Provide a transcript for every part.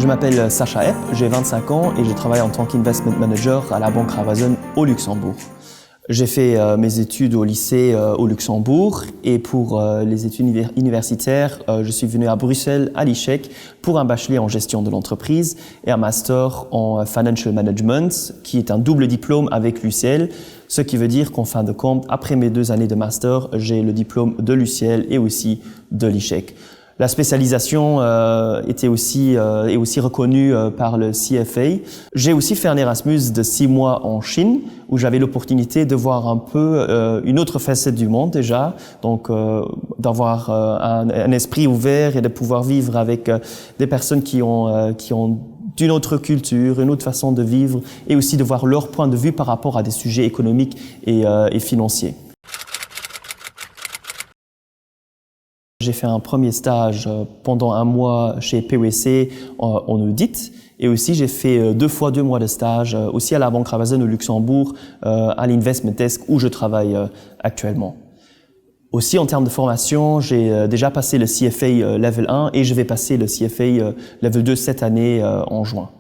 Je m'appelle Sacha Epp, j'ai 25 ans et je travaille en tant qu'investment manager à la Banque Raiffeisen au Luxembourg. J'ai fait mes études au lycée au Luxembourg et pour les études universitaires, je suis venu à Bruxelles, à l'ICHEC, pour un bachelier en gestion de l'entreprise et un master en financial management, qui est un double diplôme avec l'UCL, ce qui veut dire qu'en fin de compte, après mes 2 années de master, j'ai le diplôme de l'UCL et aussi de l'ICHEC. La spécialisation est aussi reconnue par le CFA. J'ai aussi fait un Erasmus de 6 mois en Chine, où j'avais l'opportunité de voir un peu une autre facette du monde déjà, donc d'avoir un esprit ouvert et de pouvoir vivre avec des personnes qui ont d'une autre culture, une autre façon de vivre, et aussi de voir leur point de vue par rapport à des sujets économiques et financiers. J'ai fait un premier stage pendant 1 mois chez PwC en audit et aussi j'ai fait 2 fois 2 mois de stage aussi à la Banque Raiffeisen au Luxembourg à l'Investment Desk où je travaille actuellement. Aussi en termes de formation, j'ai déjà passé le CFA Level 1 et je vais passer le CFA Level 2 cette année en juin.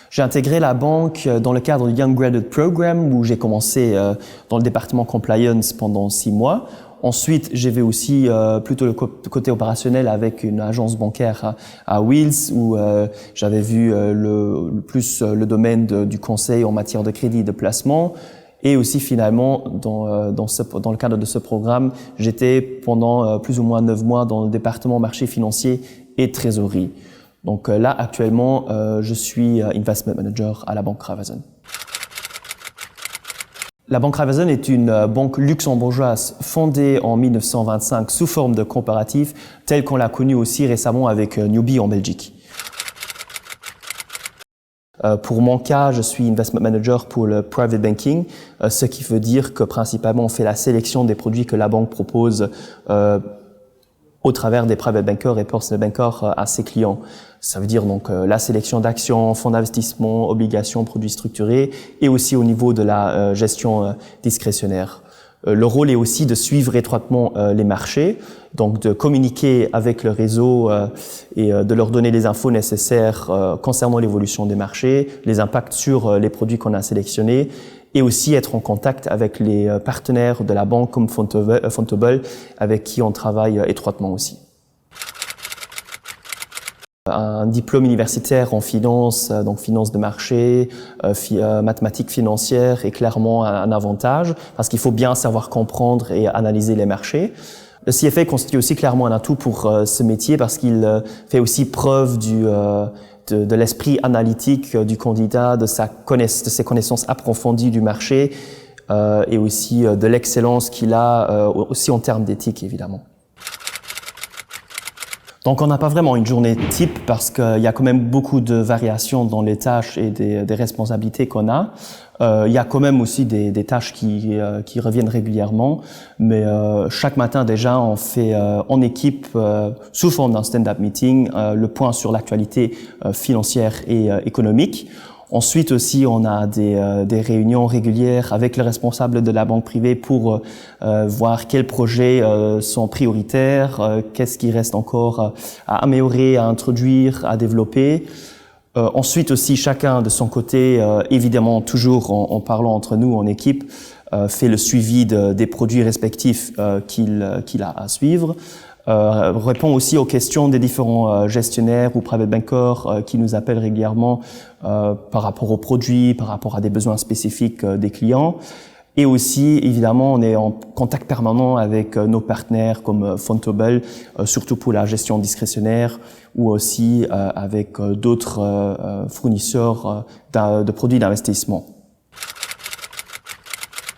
J'ai intégré la banque dans le cadre du Young Graduate Program où j'ai commencé dans le département Compliance pendant 6 mois. Ensuite, j'ai vu aussi plutôt le côté opérationnel avec une agence bancaire à Wils où j'avais vu le domaine du conseil en matière de crédit et de placement. Et aussi finalement, dans le cadre de ce programme, j'étais pendant plus ou moins 9 mois dans le département marché financier et trésorerie. Donc là, actuellement, je suis Investment Manager à la Banque Raiffeisen. La Banque Raiffeisen est une banque luxembourgeoise fondée en 1925 sous forme de coopérative, telle qu'on l'a connue aussi récemment avec Newbie en Belgique. Pour mon cas, je suis Investment Manager pour le Private Banking, ce qui veut dire que principalement on fait la sélection des produits que la banque propose au travers des private bankers et personal bankers à ses clients. Ça veut dire donc la sélection d'actions, fonds d'investissement, obligations, produits structurés et aussi au niveau de la gestion discrétionnaire. Le rôle est aussi de suivre étroitement les marchés, donc de communiquer avec le réseau et de leur donner les infos nécessaires concernant l'évolution des marchés, les impacts sur les produits qu'on a sélectionnés et aussi être en contact avec les partenaires de la banque comme Fontobel avec qui on travaille étroitement aussi. Un diplôme universitaire en finance, donc finance de marché, mathématiques financières est clairement un avantage parce qu'il faut bien savoir comprendre et analyser les marchés. Le CFA constitue aussi clairement un atout pour ce métier parce qu'il fait aussi preuve de l'esprit analytique du candidat, de ses connaissances approfondies du marché et aussi de l'excellence qu'il a aussi en termes d'éthique évidemment. Donc on n'a pas vraiment une journée type parce qu'il y a quand même beaucoup de variations dans les tâches et des responsabilités qu'on a. Il y a quand même aussi des tâches qui reviennent régulièrement, mais chaque matin déjà on fait en équipe sous forme d'un stand-up meeting le point sur l'actualité financière et économique. Ensuite aussi, on a des réunions régulières avec les responsables de la banque privée pour voir quels projets sont prioritaires, qu'est-ce qui reste encore à améliorer, à introduire, à développer. Ensuite aussi, chacun de son côté, évidemment toujours en parlant entre nous en équipe, fait le suivi des produits respectifs qu'il a à suivre. Répond aussi aux questions des différents gestionnaires ou private bankers qui nous appellent régulièrement par rapport aux produits, par rapport à des besoins spécifiques des clients. Et aussi, évidemment, on est en contact permanent avec nos partenaires comme Fontobel, surtout pour la gestion discrétionnaire, ou aussi avec d'autres fournisseurs de produits d'investissement.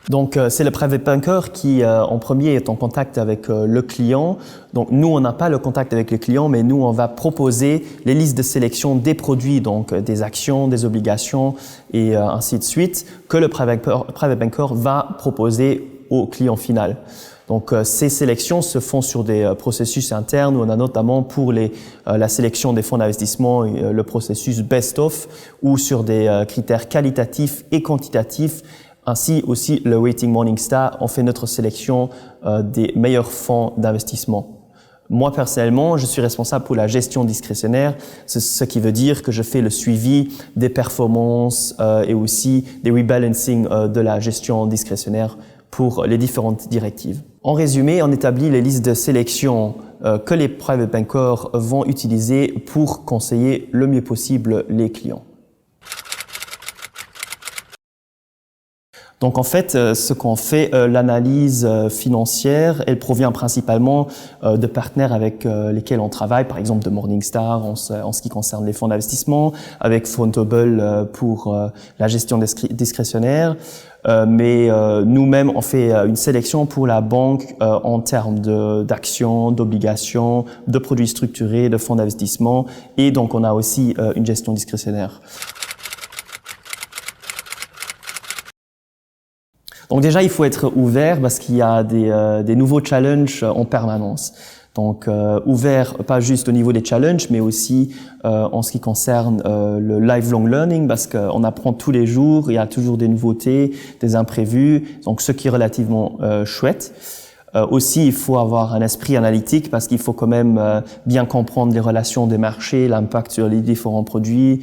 Donc c'est le private banker qui en premier est en contact avec le client. Donc nous on n'a pas le contact avec le client, mais nous on va proposer les listes de sélection des produits, donc des actions, des obligations et ainsi de suite, que le private banker va proposer au client final. Donc ces sélections se font sur des processus internes où on a notamment pour la sélection des fonds d'investissement le processus best-of ou sur des critères qualitatifs et quantitatifs. Ainsi aussi le Rating Morningstar, on fait notre sélection des meilleurs fonds d'investissement. Moi, personnellement, je suis responsable pour la gestion discrétionnaire, ce qui veut dire que je fais le suivi des performances et aussi des rebalancing de la gestion discrétionnaire pour les différentes directives. En résumé, on établit les listes de sélection que les private bankers vont utiliser pour conseiller le mieux possible les clients. Donc en fait, ce qu'on fait, l'analyse financière, elle provient principalement de partenaires avec lesquels on travaille, par exemple de Morningstar en ce qui concerne les fonds d'investissement, avec Fontable pour la gestion discrétionnaire, mais nous-mêmes on fait une sélection pour la banque en termes d'actions, d'obligations, de produits structurés, de fonds d'investissement, et donc on a aussi une gestion discrétionnaire. Donc déjà, il faut être ouvert parce qu'il y a des nouveaux challenges en permanence. Donc ouvert pas juste au niveau des challenges, mais aussi en ce qui concerne le lifelong learning, parce qu'on apprend tous les jours, il y a toujours des nouveautés, des imprévus, donc ce qui est relativement chouette. Aussi, il faut avoir un esprit analytique parce qu'il faut quand même bien comprendre les relations des marchés, l'impact sur les différents produits,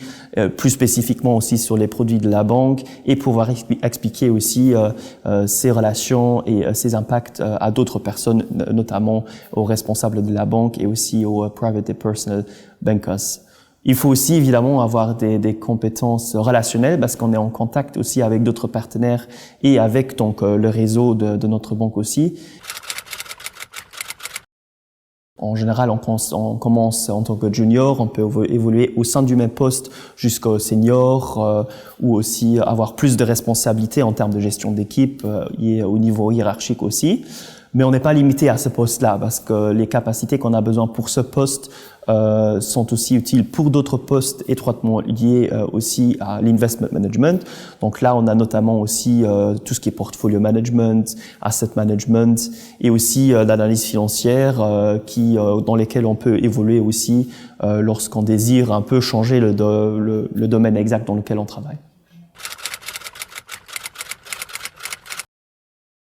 plus spécifiquement aussi sur les produits de la banque, et pouvoir expliquer aussi ces relations et ces impacts à d'autres personnes, notamment aux responsables de la banque et aussi aux private et personal bankers. Il faut aussi évidemment avoir des compétences relationnelles parce qu'on est en contact aussi avec d'autres partenaires et avec donc le réseau de notre banque aussi. En général, on commence en tant que junior, on peut évoluer au sein du même poste jusqu'au senior ou aussi avoir plus de responsabilités en termes de gestion d'équipe et au niveau hiérarchique aussi. Mais on n'est pas limité à ce poste-là parce que les capacités qu'on a besoin pour ce poste sont aussi utiles pour d'autres postes étroitement liés aussi à l'investment management. Donc là, on a notamment aussi tout ce qui est portfolio management, asset management et aussi l'analyse financière dans lesquelles on peut évoluer aussi lorsqu'on désire un peu changer le domaine exact dans lequel on travaille.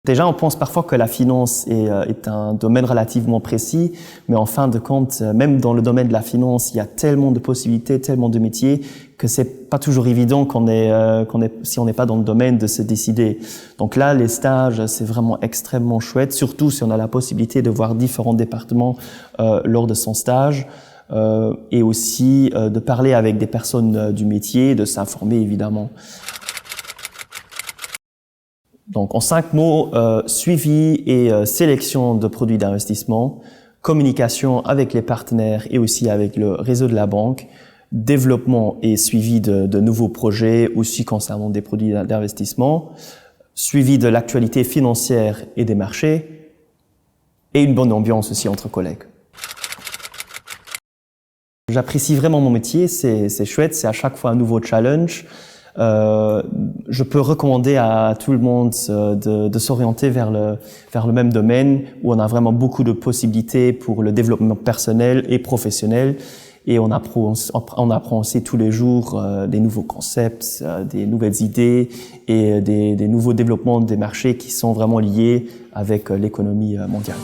Déjà, on pense parfois que la finance est un domaine relativement précis, mais en fin de compte, même dans le domaine de la finance, il y a tellement de possibilités, tellement de métiers, que c'est pas toujours évident si on n'est pas dans le domaine de se décider. Donc là, les stages, c'est vraiment extrêmement chouette, surtout si on a la possibilité de voir différents départements lors de son stage. Et aussi de parler avec des personnes du métier, de s'informer évidemment. Donc en 5 mots, suivi et sélection de produits d'investissement, communication avec les partenaires et aussi avec le réseau de la banque, développement et suivi de nouveaux projets aussi concernant des produits d'investissement, suivi de l'actualité financière et des marchés et une bonne ambiance aussi entre collègues. J'apprécie vraiment mon métier, c'est chouette, c'est à chaque fois un nouveau challenge. Je peux recommander à tout le monde de s'orienter vers le même domaine où on a vraiment beaucoup de possibilités pour le développement personnel et professionnel et on apprend aussi tous les jours des nouveaux concepts, des nouvelles idées et des nouveaux développements des marchés qui sont vraiment liés avec l'économie mondiale.